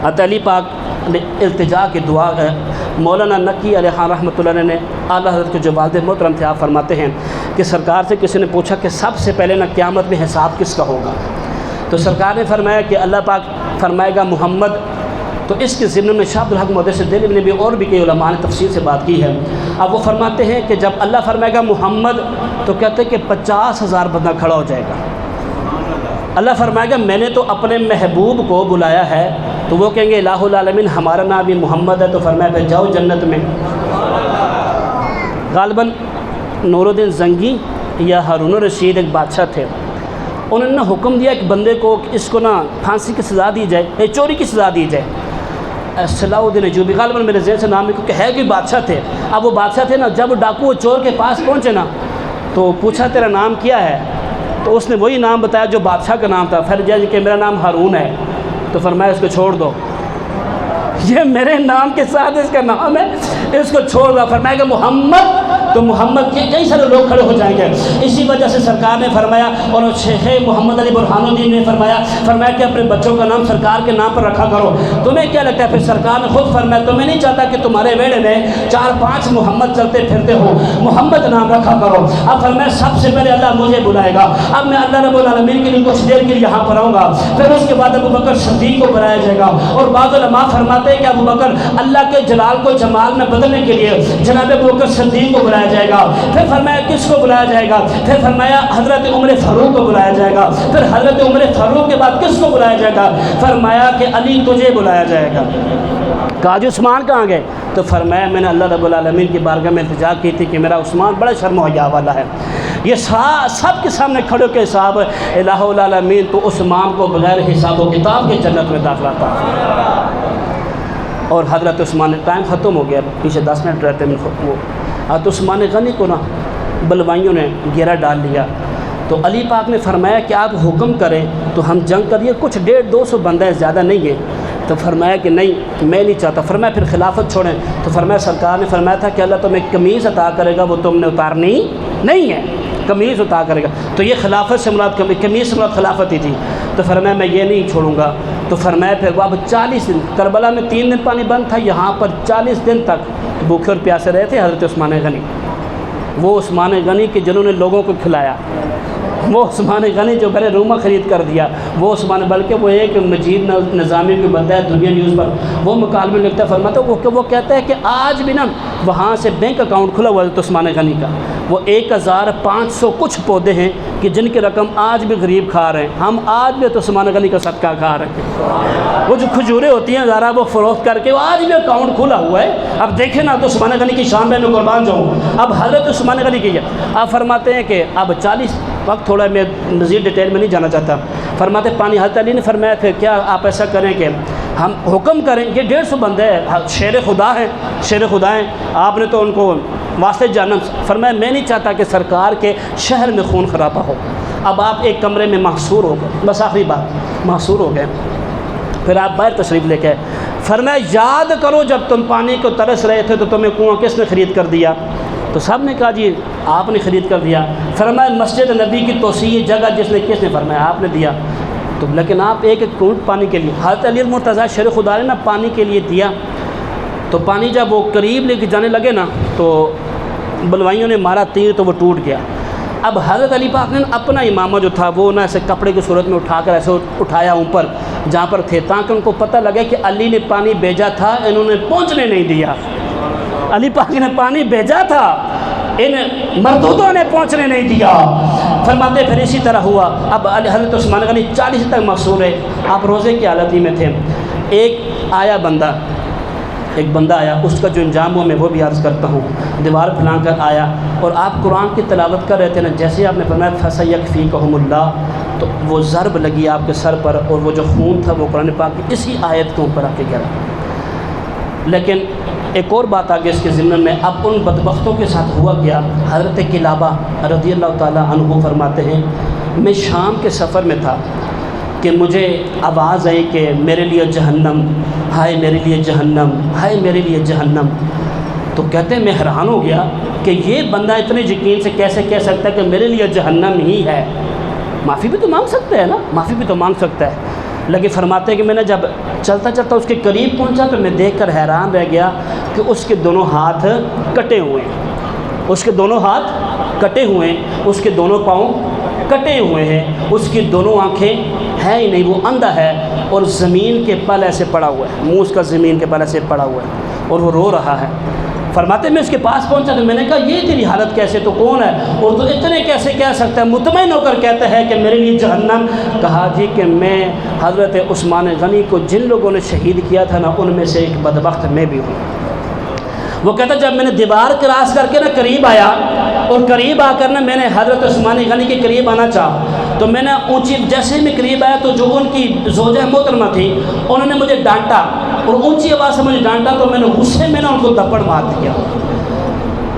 حضرت علی پاک نے التجا کی دعا ہے، مولانا نقی علیہ خان رحمۃ اللہ علیہ نے اعلیٰ حضرت کے جو والد محترم تھے، آپ فرماتے ہیں کہ سرکار سے کسی نے پوچھا کہ سب سے پہلے نہ قیامت میں حساب کس کا ہوگا، تو سرکار نے فرمایا کہ اللہ پاک فرمائے گا محمد۔ تو اس کے ضمن میں شاہ عبدالحق محدث دہلوی نے بھی اور بھی کئی علماء نے تفصیل سے بات کی ہے۔ اب وہ فرماتے ہیں کہ جب اللہ فرمائے گا محمد تو کہتے ہیں کہ 50,000 بندہ کھڑا ہو جائے گا۔ اللہ فرمائے گا میں نے تو اپنے محبوب کو بلایا ہے، تو وہ کہیں گے الہ العالمین ہمارا نام بھی محمد ہے، تو فرمایا پھر جاؤ جنت میں۔ غالباً نور الدین زنگی یا ہارون الرشید ایک بادشاہ تھے، انہوں نے حکم دیا کہ بندے کو اس کو نا پھانسی کی سزا دی جائے، چوری کی سزا دی جائے۔ صلاح الدین ایوبی غالباً میرے ذہن سے نام ہے کیونکہ ہے کوئی بادشاہ تھے۔ اب وہ بادشاہ تھے نا، جب ڈاکو وہ چور کے پاس پہنچے نا تو پوچھا تیرا نام کیا ہے، تو اس نے وہی نام بتایا جو بادشاہ کا نام تھا۔ پھر جج کہ میرا نام ہارون ہے، تو فرمایا اس کو چھوڑ دو، یہ میرے نام کے ساتھ اس کا نام ہے، اس کو چھوڑ دو۔ فرمایا کہ محمد، تو محمد کے کئی سارے لوگ کھڑے ہو جائیں گے۔ اسی وجہ سے سرکار نے فرمایا، اور شیخ محمد علی برہان الدین نے فرمایا کہ اپنے بچوں کا نام سرکار کے نام پر رکھا کرو۔ تمہیں کیا لگتا ہے؟ پھر سرکار نے خود فرمایا تو میں نہیں چاہتا کہ تمہارے بیڑے میں 4-5 محمد چلتے پھرتے ہو، محمد نام رکھا کرو۔ اب فرمایا سب سے پہلے اللہ مجھے بلائے گا، اب میں اللہ رب العالمین کے لیے کچھ دیر کے لیے یہاں پر آؤں گا، پھر اس کے بعد ابو بکر صدیق کو بلایا جائے گا۔ اور بعض علماء فرماتے ہیں کہ ابو بکر اللہ کے جلال کو جمال میں بدلنے کے لیے جناب ابو بکر صدیق کو بلایا جائے گا۔ پھر فرمایا کس کو بلایا جائے گا؟ پھر فرمایا حضرت عمر فاروق کو بلایا جائے گا۔ پھر حضرت عمر فاروق کے بعد کس کو بلایا جائے گا؟ فرمایا کہ علی تجھے بلایا جائے گا۔ کہا جو عثمان کہاں گئے؟ تو فرمایا میں نے اللہ رب العالمین کی بارگاہ میں التجا کی تھی کہ میرا عثمان بڑا شرم و حیا والا ہے۔ یہ سب کے سامنے کھڑے کے حساب الہ العالمین تو عثمان کو بغیر حساب و کتاب کے جنت میں داخلہ تھا۔ اور حضرت عثمان، ٹائم ختم ہو گیا، پیچھے 10 منٹ رہتے ہیں وہ۔ حضرت عثمان غنی کو نا بلوائیوں نے گھیرا ڈال لیا، تو علی پاک نے فرمایا کہ آپ حکم کریں تو ہم جنگ کریے، کچھ 150-200 بندہ ہے، زیادہ نہیں ہے۔ تو فرمایا کہ نہیں میں نہیں چاہتا۔ فرمایا پھر خلافت چھوڑیں، تو فرمایا سرکار نے فرمایا تھا کہ اللہ تمہیں قمیض عطا کرے گا، وہ تم نے اتارنی نہیں ہے، قمیض عطا کرے گا۔ تو یہ خلافت سے مراد قمیض سے مراد خلافت ہی تھی۔ تو فرمایا میں یہ نہیں چھوڑوں گا۔ تو فرمایا پھر وہ اب 40 دن، کربلا میں 3 دن پانی بند تھا، یہاں پر 40 دن تک بھوکے اور پیاسے رہے تھے حضرت عثمان غنی۔ وہ عثمان غنی کے جنہوں نے لوگوں کو کھلایا، وہ عثمان غنی جو میں نے روما خرید کر دیا، وہ عثمان، بلکہ وہ ایک مجید نظامی بھی بنتا ہے دنیا نیوز پر، وہ مکالمے لکھتا ہے، فرماتا ہے وہ کہتا ہے کہ آج بھی نا وہاں سے بینک اکاؤنٹ کھلا ہوا ہے تو عثمان غنی کا، وہ 1500 کچھ پودے ہیں کہ جن کی رقم آج بھی غریب کھا رہے ہیں، ہم آج بھی تو عثمان غنی کا صدقہ کھا رہے ہیں۔ وہ جو کھجوریں ہوتی ہیں ذرا وہ فروخت کر کے وہ آج بھی اکاؤنٹ کھلا ہوا ہے۔ اب دیکھیں نا تو عثمان غنی کی شان میں قربان جاؤں۔ اب حضرت عثمان غنی کی آپ فرماتے ہیں کہ اب 40 وقت تھوڑا میں مزید ڈیٹیل میں نہیں جانا چاہتا، فرماتے پانی، حضرت علی نے فرمایا پھر کیا آپ ایسا کریں کہ ہم حکم کریں، یہ 150 بندے ہیں، شیر خدا ہیں، شیر خدا ہیں، آپ نے تو ان کو واسطے جانم۔ فرمایا میں نہیں چاہتا کہ سرکار کے شہر میں خون خرابہ ہو، اب آپ ایک کمرے میں محصور ہو گئے، بس آخری بات محصور ہو گئے، پھر آپ باہر تشریف لے کے فرمایا یاد کرو جب تم پانی کو ترس رہے تھے تو تمہیں کنواں کس نے خرید کر دیا؟ تو سب نے کہا جی آپ نے خرید کر دیا۔ فرمایا مسجد نبی کی توسیع جگہ جس نے کس نے؟ فرمایا آپ نے دیا۔ تو لیکن آپ ایک گھونٹ پانی کے لیے، حضرت علی المرتضیٰ شیر خدا نے نا پانی کے لیے دیا، تو پانی جب وہ قریب لے کے جانے لگے نا تو بلوائیوں نے مارا تیر تو وہ ٹوٹ گیا۔ اب حضرت علی پاک نے اپنا امامہ جو تھا وہ نا ایسے کپڑے کی صورت میں اٹھا کر ایسے اٹھایا اوپر جہاں پر تھے، تاکہ ان کو پتہ لگے کہ علی نے پانی بھیجا تھا، انہوں نے پہنچنے نہیں دیا۔ علی پاک نے پانی بھیجا تھا، ان مردودوں نے پہنچنے نہیں دیا۔ فرماتے پھر اسی طرح ہوا۔ اب حضرت عثمان غنی 40 تک محصور ہے، آپ روزے کی حالت ہی میں تھے۔ ایک بندہ آیا، اس کا جو انجام ہوا میں وہ بھی عرض کرتا ہوں، دیوار پھیلا کر آیا اور آپ قرآن کی تلاوت کر رہے تھے نا، جیسے آپ نے فرمایا فَسَيَكْفِيكَهُمُ اللَّهُ، تو وہ ضرب لگی آپ کے سر پر اور وہ جو خون تھا وہ قرآن پاک کی اسی آیت کے اوپر آ کے گرا۔ لیکن ایک اور بات آگے اس کے ضمن میں، اب ان بدبختوں کے ساتھ ہوا کیا، حضرت کلابہ رضی اللہ تعالیٰ عنہ فرماتے ہیں میں شام کے سفر میں تھا کہ مجھے آواز آئی کہ میرے لیے جہنم، ہائے میرے لیے جہنم، ہائے میرے لیے جہنم۔ تو کہتے ہیں میں حیران ہو گیا کہ یہ بندہ اتنے یقین سے کیسے کہہ سکتا ہے کہ میرے لیے جہنم ہی ہے، معافی بھی تو مانگ سکتا ہے نا، معافی بھی تو مانگ سکتا ہے۔ لیکن فرماتے ہیں کہ میں نے جب چلتا چلتا اس کے قریب پہنچا تو میں دیکھ کر حیران رہ گیا کہ اس کے دونوں ہاتھ کٹے ہوئے ہیں، اس کے دونوں ہاتھ کٹے ہوئے ہیں، اس کے دونوں پاؤں کٹے ہوئے ہیں، اس کی دونوں آنکھیں ہیں ہی نہیں، وہ اندھا ہے، اور زمین کے پل ایسے پڑا ہوا ہے، منہ اس کا زمین کے پل ایسے پڑا ہوا ہے اور وہ رو رہا ہے۔ فرماتے میں اس کے پاس پہنچا تو میں نے کہا یہ تیری حالت کیسے، تو کون ہے اور تو اتنے کیسے کہہ سکتا ہے، مطمئن ہو کر کہتا ہے کہ میرے لیے جہنم؟ کہا جی کہ میں حضرت عثمان غنی کو جن لوگوں نے شہید کیا تھا نا، ان میں سے ایک بدبخت میں بھی ہوں۔ وہ کہتا جب میں نے دیوار کراس کر کے نا قریب آیا، اور قریب آ کر نا میں نے حضرت عثمان غنی کے قریب آنا چاہا تو میں نے اونچی، جیسے میں قریب آیا تو جو ان کی زوجہ محترمہ تھی انہوں نے مجھے ڈانٹا اور اونچی آواز سے مجھے ڈانٹا، تو میں نے غصے میں نا ان کو دپڑ مار دیا۔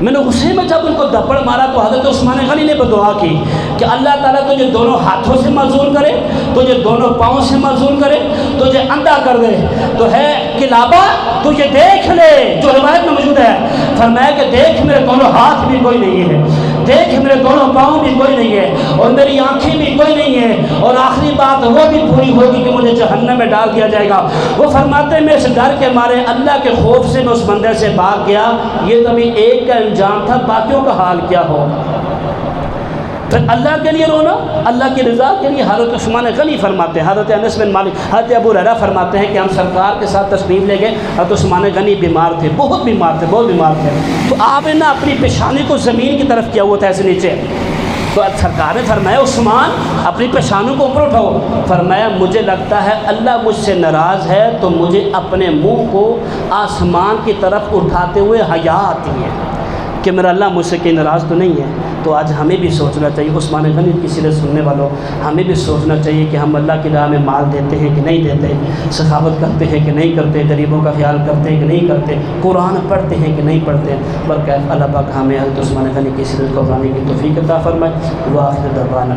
میں نے غصے میں جب ان کو دپڑ مارا تو حضرت عثمان غنی نے دعا کی کہ اللہ تعالیٰ تجھے دونوں ہاتھوں سے معذور کرے، تجھے دونوں پاؤں سے معذور کرے، تجھے اندھا کر دے۔ تو ہے کلابہ تجھے دیکھ لے، جو روایت میں موجود ہے، فرمایا کہ دیکھ میرے دونوں ہاتھ بھی کوئی نہیں ہے، دیکھ میرے دونوں پاؤں بھی کوئی نہیں ہے، اور میری آنکھیں بھی کوئی نہیں ہے، اور آخری بات وہ بھی پوری ہوگی کہ مجھے جہنم میں ڈال دیا جائے گا۔ وہ فرماتے ہیں میں اس ڈر کے مارے اللہ کے خوف سے میں اس بندے سے بھاگ گیا۔ یہ تو بھی ایک کا انجام تھا، باقیوں کا حال کیا ہو؟ پھر اللہ کے لیے رونا، اللہ کی رضا کے لیے۔ حضرت عثمان غنی فرماتے ہیں، حضرت انس بن مالک، حضرت ابو ہریرہ فرماتے ہیں کہ ہم سرکار کے ساتھ تشریف لے گئے، حضرت عثمان غنی بیمار تھے، بہت بیمار تھے، بہت بیمار تھے، تو آپ نے نا اپنی پیشانی کو زمین کی طرف کیا ہوا تھا ایسے نیچے، تو سرکار نے فرمایا عثمان اپنی پیشانوں کو اوپر اٹھاؤ۔ فرمایا مجھے لگتا ہے اللہ مجھ سے ناراض ہے تو مجھے اپنے منہ کو آسمان کی طرف اٹھاتے ہوئے حیا آتی ہے کہ میرا اللہ مجھ سے کہیں ناراض تو نہیں ہے۔ تو آج ہمیں بھی سوچنا چاہیے، عثمان غنی کی سیرت سننے والوں، ہمیں بھی سوچنا چاہیے کہ ہم اللہ کی راہ میں مال دیتے ہیں کہ نہیں دیتے، سخاوت کرتے ہیں کہ نہیں کرتے، غریبوں کا خیال کرتے ہیں کہ نہیں کرتے، قرآن پڑھتے ہیں کہ نہیں پڑھتے، بلکہ اللہ پاک ہمیں حضرت عثمان غنی کی سیرت کو پڑھنے کی توفیق عطا فرمائے۔ وآخر دعوانا